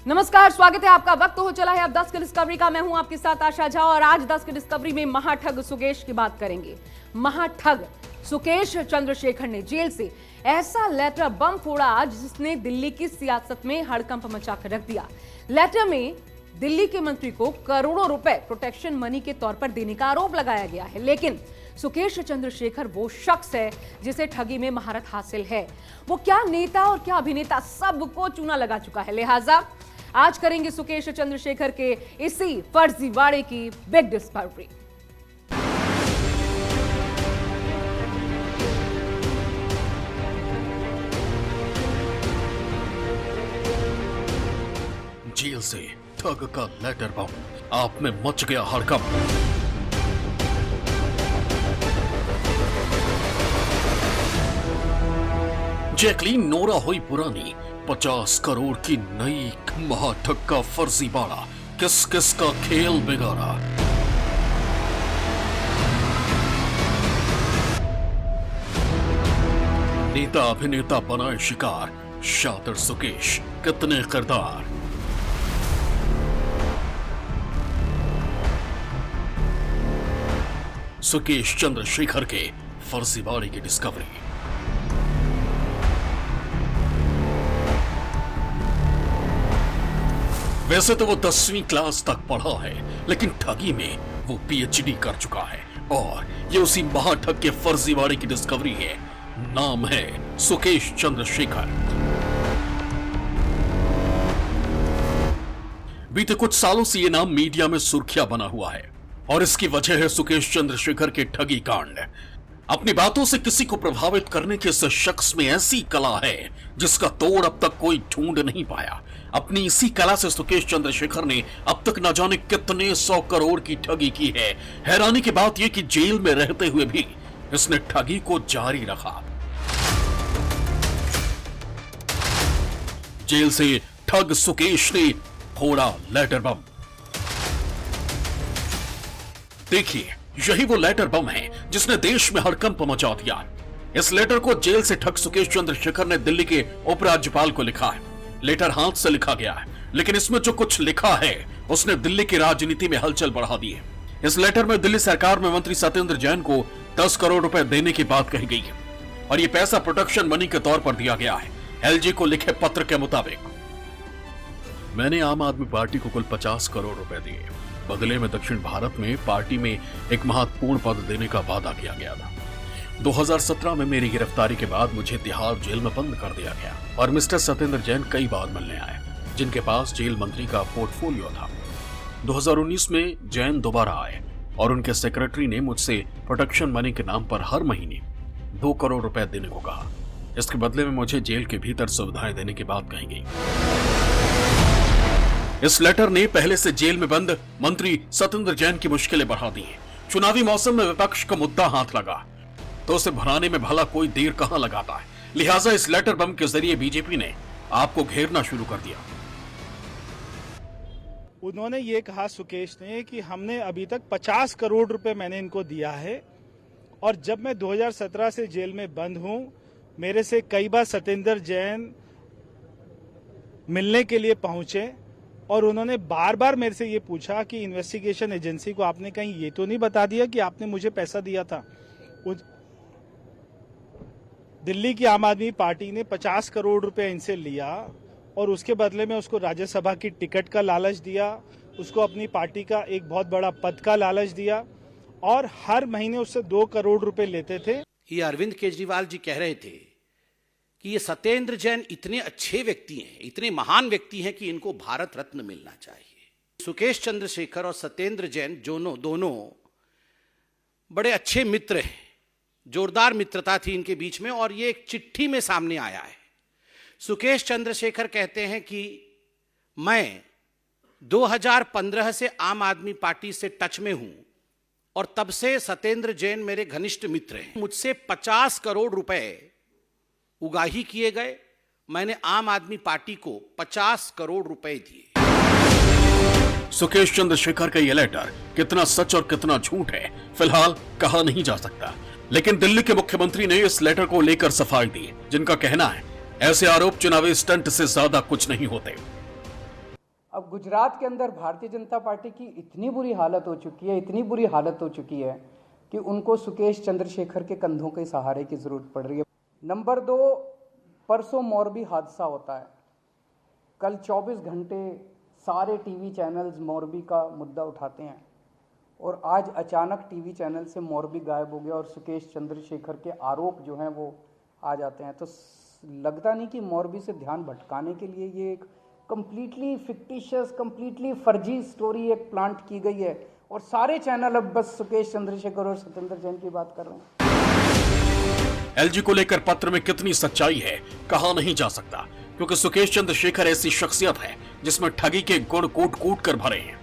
नमस्कार, स्वागत है आपका। वक्त हो चला है अब 10 की डिस्कवरी का। मैं हूं आपके साथ आशा झा और आज 10 की डिस्कवरी में महाठग सुकेश की बात करेंगे। महाठग सुकेश चंद्रशेखर ने जेल से ऐसा लेटर बम फोड़ा जिसने दिल्ली की सियासत में हड़कंप मचाकर रख दिया। लेटर में दिल्ली के मंत्री को करोड़ों रुपए प्रोटेक्शन मनी के तौर पर देने का आरोप लगाया गया है, लेकिन सुकेश चंद्रशेखर वो शख्स है जिसे ठगी में महारत हासिल है। वो क्या नेता और क्या अभिनेता, सबको चूना लगा चुका है। लिहाजा आज करेंगे सुकेश चंद्रशेखर के इसी फर्जीवाड़े की बिग डिस्कवरी। जेल से ठग का लेटर बम, आप में मच गया हड़कंप। जैकलीन नोरा हुई पुरानी, 50 करोड़ की नई महाठग का फर्जीवाड़ा, किस किस का खेल बिगाड़ा। नेता अभिनेता बनाए शिकार, शातिर सुकेश कितने किरदार। सुकेश चंद्रशेखर के फर्जीवाड़े की डिस्कवरी। वैसे तो वो 10वीं क्लास तक पढ़ा है, लेकिन ठगी में वो पीएचडी कर चुका है और ये उसी महाठग के फर्जीवाड़े की डिस्कवरी है। नाम है सुकेश चंद्रशेखर। बीते कुछ सालों से ये नाम मीडिया में सुर्खियां बना हुआ है और इसकी वजह है सुकेश चंद्रशेखर के ठगी कांड। अपनी बातों से किसी को प्रभावित करने के इस शख्स में ऐसी कला है जिसका तोड़ अब तक कोई ढूंढ नहीं पाया। अपनी इसी कला से सुकेश चंद्रशेखर ने अब तक न जाने कितने 100 करोड़ की ठगी की है। हैरानी की बात यह कि जेल में रहते हुए भी इसने ठगी को जारी रखा। जेल से ठग सुकेश ने फोड़ा लेटर बम। देखिए, यही वो लेटर बम है जिसने देश में हड़कंप मचा दिया। इस लेटर को जेल से ठग सुकेश चंद्रशेखर ने दिल्ली के उपराज्यपाल को लिखा है। लेटर हाथ से लिखा गया है, लेकिन इसमें जो कुछ लिखा है उसने दिल्ली की राजनीति में हलचल बढ़ा दी है। इस लेटर में दिल्ली सरकार में मंत्री सत्येंद्र जैन को 10 करोड़ रुपए देने की बात कही गई है और यह पैसा प्रोटेक्शन मनी के तौर पर दिया गया है। एलजी को लिखे पत्र के मुताबिक, मैंने आम आदमी पार्टी को कुल 50 करोड़ रुपए दिए। बदले में दक्षिण भारत में पार्टी में एक महत्वपूर्ण पद देने का वादा किया गया था। 2017 में मेरी गिरफ्तारी के बाद मुझे तिहाड़ जेल में बंद कर दिया गया और मिस्टर सत्येंद्र जैन कई बार मिलने आए, जिनके पास जेल मंत्री का पोर्टफोलियो था। 2019 में जैन दोबारा आए और उनके सेक्रेटरी ने मुझसे प्रोटेक्शन मनी के नाम पर हर महीने 2 करोड़ रुपए देने को कहा। इसके बदले में मुझे जेल के भीतर सुविधाएं देने की बात कही गई। इस लेटर ने पहले से जेल में बंद मंत्री सत्येंद्र जैन की मुश्किलें बढ़ा दी हैं। चुनावी मौसम में विपक्ष का मुद्दा हाथ लगा तो उसे भराने में भला कोई देर कहां लगाता है। लिहाजा इस लेटर बम के जरिए बीजेपी ने आपको घेरना शुरू कर दिया। उन्होंने ये कहा सुकेश ने कि हमने अभी तक 50 करोड़ रुपए मैंने इनको दिया है और जब मैं 2017 से जेल में बंद हूं, मेरे से कई बार सत्येंद्र जैन मिलने के लिए पहुंचे और उन्होंने बार बार मेरे से ये पूछा कि इन्वेस्टिगेशन एजेंसी को आपने कहीं ये तो नहीं बता दिया कि आपने मुझे पैसा दिया था। दिल्ली की आम आदमी पार्टी ने 50 करोड़ रुपए इनसे लिया और उसके बदले में उसको राज्यसभा की टिकट का लालच दिया, उसको अपनी पार्टी का एक बहुत बड़ा पद का लालच दिया और हर महीने उससे 2 करोड़ रुपए लेते थे। ये अरविंद केजरीवाल जी कह रहे थे कि ये सत्येंद्र जैन इतने अच्छे व्यक्ति हैं, इतने महान व्यक्ति हैं कि इनको भारत रत्न मिलना चाहिए। सुकेश चंद्रशेखर और सत्येंद्र जैन दोनों बड़े अच्छे मित्र हैं। जोरदार मित्रता थी इनके बीच में और ये एक चिट्ठी में सामने आया है। सुकेश चंद्रशेखर कहते हैं कि मैं 2015 से आम आदमी पार्टी से टच में हूं और तब से सत्येंद्र जैन मेरे घनिष्ठ मित्र हैं। मुझसे 50 करोड़ रुपए उगाही किए गए, मैंने आम आदमी पार्टी को 50 करोड़ रुपए दिए। सुकेश चंद्रशेखर का यह लेटर कितना सच और कितना झूठ है फिलहाल कहा नहीं जा सकता, लेकिन दिल्ली के मुख्यमंत्री ने इस लेटर को लेकर सफाई दी, जिनका कहना है ऐसे आरोप चुनावी स्टंट से ज्यादा कुछ नहीं होते। अब गुजरात के अंदर भारतीय जनता पार्टी की इतनी बुरी हालत हो चुकी है, इतनी बुरी हालत हो चुकी है कि उनको सुकेश चंद्रशेखर के कंधों के सहारे की जरूरत पड़ रही है। नंबर 2, परसों मोरबी हादसा होता है। कल 24 घंटे सारे टीवी चैनल्स मोरबी का मुद्दा उठाते हैं और आज अचानक टीवी चैनल से मोरबी गायब हो गया और सुकेश चंद्रशेखर के आरोप जो हैं वो आ जाते हैं। तो लगता नहीं कि मोरबी से ध्यान भटकाने के लिए ये एक कंप्लीटली फिक्टिशियस, कंप्लीटली फर्जी स्टोरी एक प्लांट की गई है और सारे चैनल अब बस सुकेश चंद्रशेखर और सत्येंद्र जैन की बात कर रहे हैं। एलजी को लेकर पत्र में कितनी सच्चाई है कहा नहीं जा सकता, क्योंकि सुकेश चंद्रशेखर ऐसी शख्सियत है जिसमें ठगी के गुण कूट कूट कर भरे हैं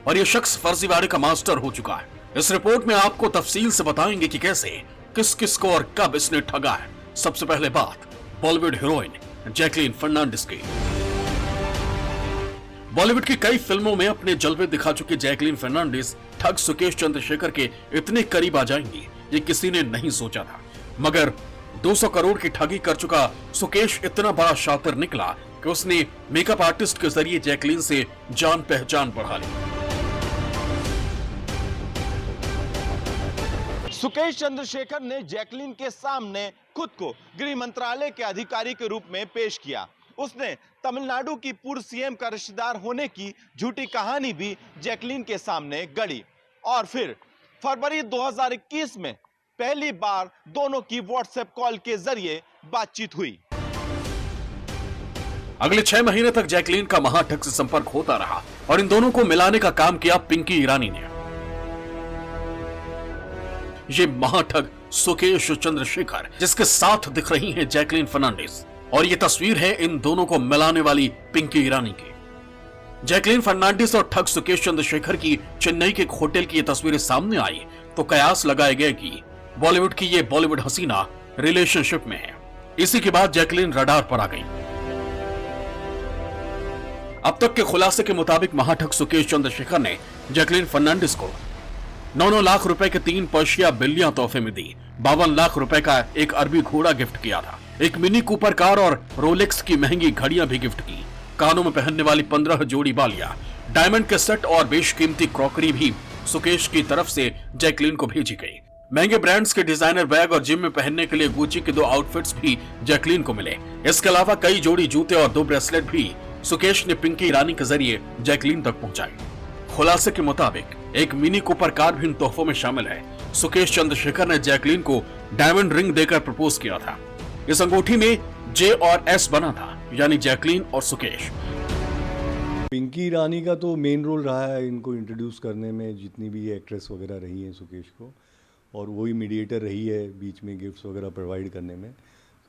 और यह शख्स फर्जीवाड़े का मास्टर हो चुका है। इस रिपोर्ट में आपको तफसील से बताएंगे कि कैसे, किस किस को और कब इसने ठगा है। सबसे पहले बात बॉलीवुड हीरोइन जैकलीन फर्नांडिस की। बॉलीवुड की कई फिल्मों में अपने जलवे दिखा चुकी जैकलीन फर्नांडिस ठग सुकेश चंद्रशेखर के इतने करीब आ जाएंगी ये किसी ने नहीं सोचा था। मगर 200 करोड़ की ठगी कर चुका सुकेश इतना बड़ा शातिर निकला कि उसने मेकअप आर्टिस्ट के जरिए जैकलीन से जान पहचान बढ़ा ली। सुकेश चंद्रशेखर ने जैकलीन के सामने खुद को गृह मंत्रालय के अधिकारी के रूप में पेश किया। उसने तमिलनाडु की पूर्व सीएम का रिश्तेदार होने की झूठी कहानी भी जैकलीन के सामने गढ़ी और फिर फरवरी 2021 में पहली बार दोनों की व्हाट्सएप कॉल के जरिए बातचीत हुई। अगले 6 महीने तक जैकलीन का महाठग से संपर्क होता रहा और इन दोनों को मिलाने का काम किया पिंकी ईरानी ने। ये महाठग सुकेश चंद्रशेखर जिसके साथ दिख रही हैं जैकलीन फर्नांडिस, और ये तस्वीर है इन दोनों को मिलाने वाली पिंकी ईरानी की। जैकलीन फर्नांडिस और ठग सुकेश चंद्रशेखर की चेन्नई के एक होटल की ये तस्वीरें सामने आई तो कयास लगाए गए कि बॉलीवुड की ये बॉलीवुड हसीना रिलेशनशिप में है। इसी के बाद जैकलीन रडार पर आ गई। अब तक के खुलासे के मुताबिक महाठग सुकेश चंद्रशेखर ने जैकलीन फर्नांडिस को 9 लाख रुपए के 3 पर्शिया बिल्लियां तोहफे में दी, 52 लाख रुपए का एक अरबी घोड़ा गिफ्ट किया था, एक मिनी कूपर कार और रोलेक्स की महंगी घड़ियां भी गिफ्ट की, कानों में पहनने वाली 15 जोड़ी बालियां, डायमंड के सेट और बेशकीमती क्रॉकरी भी सुकेश की तरफ से जैकलीन को भेजी गई। महंगे ब्रांड्स के डिजाइनर बैग और जिम में पहनने के लिए गुची के 2 आउटफिट्स भी जैकलीन को मिले। इसके अलावा कई जोड़ी जूते और 2 ब्रेसलेट भी सुकेश ने पिंकी ईरानी के जरिए जैकलीन तक पहुंचाई। खुलासे के मुताबिक एक मिनी कूपर कार भी इन तोहफों में शामिल है। सुकेश चंद्रशेखर ने जैकलीन को डायमंड रिंग देकर प्रपोज किया था। इस अंगूठी में जे और एस बना था, यानी जैकलीन और सुकेश। पिंकी ईरानी का तो मेन रोल रहा है इनको इंट्रोड्यूस करने में, जितनी भी एक्ट्रेस वगैरह रही हैं सुकेश को, और वही मीडिएटर रही है बीच में गिफ्ट्स वगैरह प्रोवाइड करने में।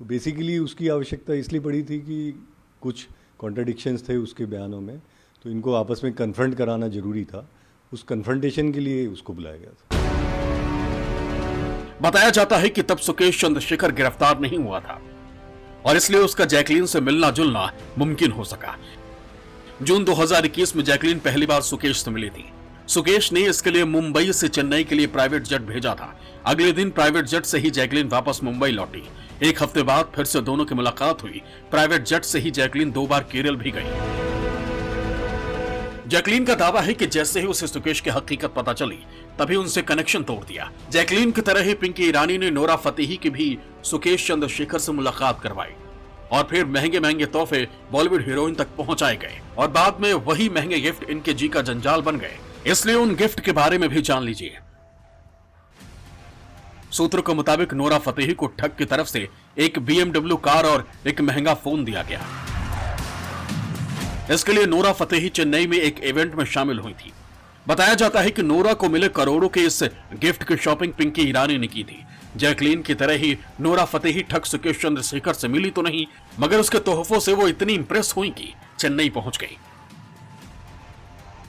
तो बेसिकली उसकी आवश्यकता इसलिए पड़ी थी कि कुछ कॉन्ट्राडिक्शंस थे उसके बयानों में, तो इनको आपस में कन्फ्रंट कराना जरूरी था। उस कन्फ्रंटेशन के लिए उसको बुलाया गया था। बताया जाता है कि तब सुकेश चंद्रशेखर गिरफ्तार नहीं हुआ था और इसलिए उसका जैकलीन से मिलना जुलना मुमकिन हो सका। जून 2021 में जैकलीन पहली बार सुकेश से मिली थी। सुकेश ने इसके लिए मुंबई से चेन्नई के लिए प्राइवेट जेट भेजा था। अगले दिन प्राइवेट जेट से ही जैकलीन वापस मुंबई लौटी। एक हफ्ते बाद फिर से दोनों की मुलाकात हुई। प्राइवेट जेट से ही जैकलीन 2 बार केरल भी गई। जैकलीन का दावा है कि जैसे ही उसे सुकेश की हकीकत पता चली तभी उनसे कनेक्शन तोड़ दिया। जैकलीन की तरह ही पिंकी ईरानी ने नोरा फतेही की भी सुकेश चंद्रशेखर से मुलाकात करवाई और फिर महंगे महंगे तोहफे बॉलीवुड हीरोइन तक पहुंचाए गए और बाद में वही महंगे गिफ्ट इनके जी का जंजाल बन गए। इसलिए उन गिफ्ट के बारे में भी जान लीजिए। सूत्रों के मुताबिक नोरा फतेही को ठग की तरफ से एक BMW कार और एक महंगा फोन दिया गया। इसके लिए नोरा फतेही चेन्नई में एक इवेंट में शामिल हुई थी। बताया जाता है कि नोरा को मिले करोड़ों के इस गिफ्ट की शॉपिंग पिंकी ईरानी ने की थी। जैकलीन की तरह ही नोरा फतेही ठग सुकेश चंद्रशेखर से मिली तो नहीं, मगर उसके तोहफों से वो इतनी इंप्रेस हुई कि चेन्नई पहुंच गई।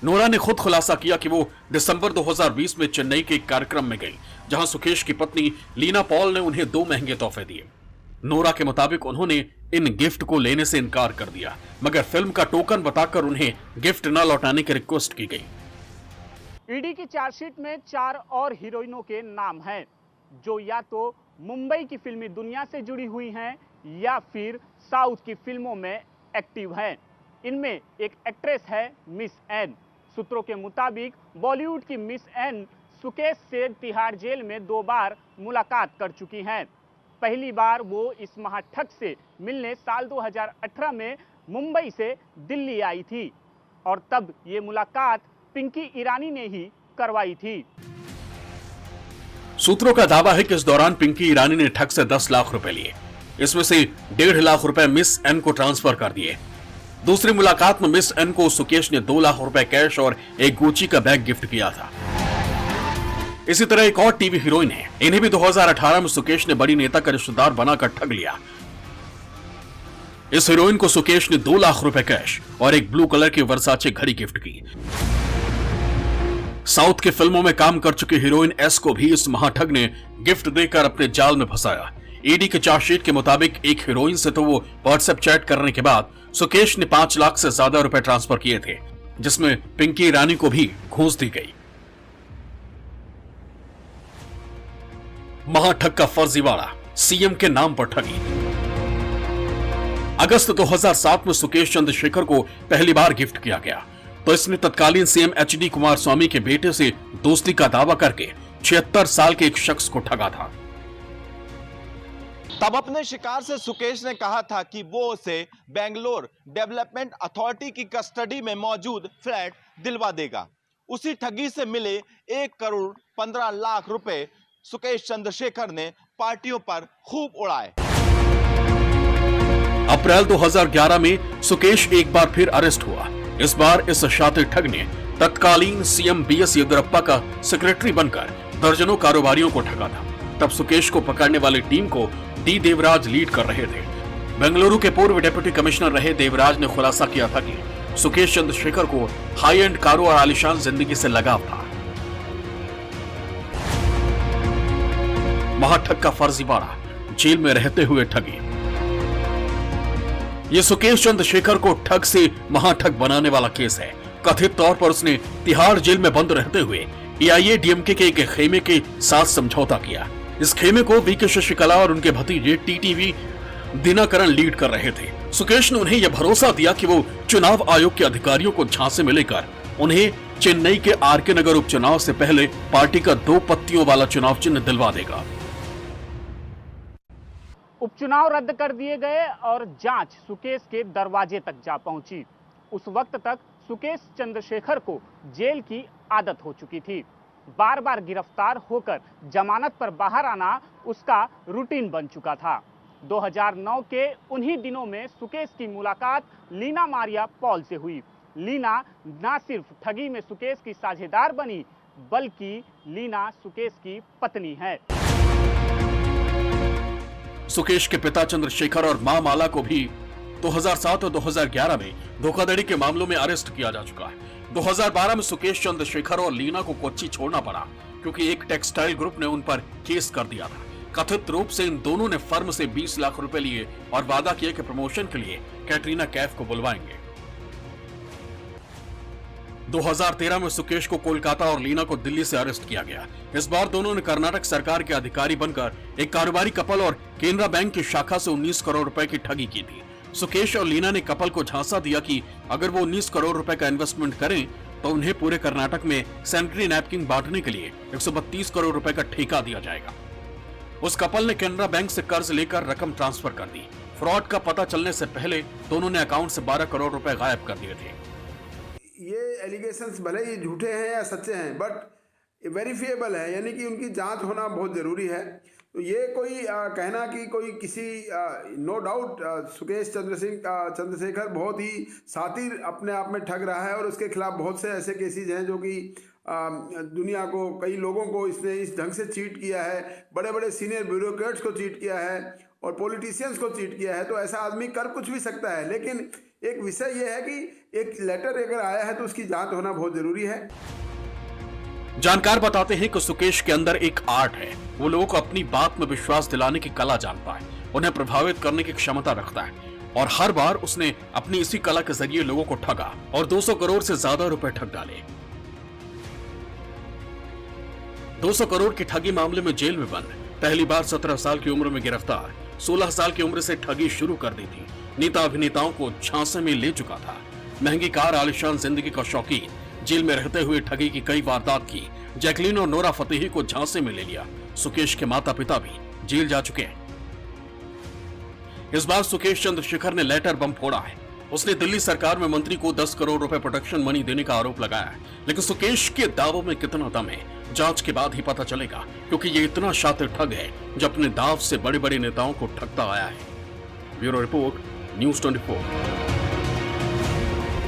नोरा ने खुद खुलासा किया कि वो दिसंबर 2020 में चेन्नई के एक कार्यक्रम में गई, जहां सुकेश की पत्नी लीना पॉल ने उन्हें 2 महंगे तोहफे दिए। नोरा के मुताबिक उन्होंने इन गिफ्ट को लेने से इनकार कर दिया, मगर फिल्म का टोकन बताकर उन्हें गिफ्ट न लौटाने की रिक्वेस्ट की गई। ईडी की चार्जशीट में 4 और हीरोइनों के नाम हैं, जो या तो मुंबई की फिल्मी दुनिया से जुड़ी हुई हैं या फिर साउथ की फिल्मों में एक्टिव हैं। इनमें एक एक्ट्रेस है मिस एन। सूत्रों के मुताबिक बॉलीवुड की मिस एन सुकेश से तिहाड़ जेल में 2 बार मुलाकात कर चुकी हैं। पहली बार वो इस महाठग से मिलने साल 2018 में मुंबई से दिल्ली आई थी और तब ये मुलाकात पिंकी ईरानी ने ही करवाई थी। सूत्रों का दावा है कि इस दौरान पिंकी ईरानी ने ठग से 10 लाख रुपए लिए। इसमें से 1.5 लाख रुपए मिस एन को ट्रांसफर कर दिए। दूसरी मुलाकात में मिस एन को सुकेश ने 2 लाख रुपए कैश और एक गुची का बैग गिफ्ट किया था। इसी तरह एक और टीवी हीरोइन है, इन्हें भी 2018 में सुकेश ने बड़ी नेता का रिश्तेदार बनाकर ठग लिया। इस हीरोइन को सुकेश ने 2 लाख रुपए कैश और एक ब्लू कलर की वर्साचे घड़ी गिफ्ट की। साउथ की फिल्मों में काम कर चुकी हीरोइन एस को भी इस महाठग ने गिफ्ट देकर अपने जाल में फंसाया। ईडी के चार्जशीट के मुताबिक एक हीरोइन से तो वो व्हाट्सएप चैट करने के बाद सुकेश ने 5 लाख से ज्यादा रुपए ट्रांसफर किए थे, जिसमें पिंकी ईरानी को भी घूस दी गई। महाठग का फर्जीवाड़ा, सीएम के नाम पर ठगी। अगस्त 2007 में सुकेश चंद्रशेखर को पहली बार गिफ्ट किया गया तो इसने तत्कालीन सीएम एचडी कुमारस्वामी के बेटे से दोस्ती का दावा करके 76 साल के एक शख्स को ठगा था। तब अपने शिकार से सुकेश ने कहा था कि वो उसे बेंगलोर डेवलपमेंट अथॉरिटी की कस्टडी में मौजूद फ्लैट दिलवा देगा। उसी ठगी से मिले 1 करोड़ 15 लाख रुपए सुकेश चंद्रशेखर ने पार्टियों पर खूब उड़ाए। अप्रैल 2011 में सुकेश एक बार फिर अरेस्ट हुआ। इस बार इस शातिर ठग ने तत्कालीन सीएम बीएस येदियुरप्पा का सेक्रेटरी बनकर दर्जनों कारोबारियों को ठगा था। तब सुकेश को पकड़ने वाली टीम को डी देवराज लीड कर रहे थे। बेंगलुरु के पूर्व डिप्टी कमिश्नर रहे देवराज ने खुलासा किया था कि सुकेश चंद्रशेखर को हाई एंड कारों और आलीशान जिंदगी से लगाव था। महाठग का फर्जीवाड़ा, जेल में रहते हुए ठगी। ये सुकेश चंद्रशेखर को ठग से महाठग बनाने वाला केस है। कथित तौर पर उसने तिहाड़ जेल में बंद रहते हुए एआईएडीएमके के एक खेमे के साथ समझौता किया। इस खेमे को वीके शशिकला और उनके भतीजे टीटीवी दिनाकरण लीड कर रहे थे। सुकेश ने उन्हें यह भरोसा दिया कि वो चुनाव आयोग के अधिकारियों को झांसे में लेकर उन्हें चेन्नई के आरके नगर उपचुनाव से पहले पार्टी का 2 पत्तियों वाला चुनाव चिन्ह दिलवा देगा। उपचुनाव रद्द कर दिए गए और जांच सुकेश के दरवाजे तक जा पहुंची। उस वक्त तक सुकेश चंद्रशेखर को जेल की आदत हो चुकी थी। बार बार गिरफ्तार होकर जमानत पर बाहर आना उसका रूटीन बन चुका था। 2009 के उन्हीं दिनों में सुकेश की मुलाकात लीना मारिया पॉल से हुई। लीना न सिर्फ ठगी में सुकेश की साझेदार बनी, बल्कि लीना सुकेश की पत्नी है। सुकेश के पिता चंद्रशेखर और मां माला को भी 2007 और 2011 में धोखाधड़ी के मामलों में अरेस्ट किया जा चुका है। 2012 में सुकेश चंद्रशेखर और लीना को कोच्चि छोड़ना पड़ा क्योंकि एक टेक्सटाइल ग्रुप ने उन पर केस कर दिया था। कथित रूप से इन दोनों ने फर्म से 20 लाख रुपए लिए और वादा किया कि प्रमोशन के लिए कैटरीना कैफ को बुलवाएंगे। 2013 में सुकेश को कोलकाता और लीना को दिल्ली से अरेस्ट किया गया। इस बार दोनों ने कर्नाटक सरकार के अधिकारी बनकर एक कारोबारी कपल और केनरा बैंक की शाखा से 19 करोड़ रुपए की ठगी की थी। सुकेश और लीना ने कपल को झांसा दिया कि अगर वो 19 करोड़ रुपए का इन्वेस्टमेंट करें तो उन्हें पूरे कर्नाटक में सैनिटरी नैपकिन बांटने के लिए 132 करोड़ रुपए का ठेका दिया जाएगा। उस कपल ने केनरा बैंक से कर्ज लेकर रकम ट्रांसफर कर दी। फ्रॉड का पता चलने से पहले दोनों ने अकाउंट से 12 करोड़ रुपए गायब कर दिए थे। ये एलिगेशंस भले ही झूठे हैं या सच्चे हैं, बट वेरीफिएबल है, यानी कि उनकी जांच होना बहुत ज़रूरी है। तो ये कोई कहना कि कोई किसी नो डाउट सुकेश चंद्रशेखर बहुत ही शातिर अपने आप में ठग रहा है और उसके खिलाफ बहुत से ऐसे केसेज हैं जो कि दुनिया को, कई लोगों को इसने इस ढंग से चीट किया है। बड़े बड़े सीनियर ब्यूरोक्रेट्स को चीट किया है और पॉलिटिशियंस को चीट किया है। तो ऐसा आदमी कर कुछ भी सकता है, लेकिन एक विषय यह है कि एक लेटर अगर आया है तो उसकी जांच होना बहुत जरूरी है। जानकार बताते हैं कि सुकेश के अंदर एक आर्ट है। वो लोगों को अपनी बात में विश्वास दिलाने की कला जानता है, उन्हें प्रभावित करने की क्षमता रखता है और हर बार उसने अपनी इसी कला के जरिए लोगों को ठगा और 200 करोड़ से ज्यादा रुपए ठग डाले। 200 करोड़ की ठगी मामले में जेल में बंद पहली बार 17 साल की उम्र में गिरफ्तार, 16 साल की उम्र से ठगी शुरू कर दी थी। नेता अभिनेताओं को झांसे में ले चुका था। महंगी कार, आलिशान जिंदगी का शौकीन, जेल में रहते हुए ठगी की कई वारदात की। जैकलीन और नोरा फतेही को झांसे में ले लिया। सुकेश के माता पिता भी जेल जा चुके हैं। इस बार सुकेश चंद्रशेखर ने लेटर बम फोड़ा है। उसने दिल्ली सरकार में मंत्री को 10 करोड़ रुपए प्रोटेक्शन मनी देने का आरोप लगाया है। लेकिन सुकेश के दावों में कितना दम है, जांच के बाद ही पता चलेगा, क्योंकि ये इतना शातिर ठग है जो अपने दाव से बड़े बड़े नेताओं को ठगता आया है। Bureau report, news 24।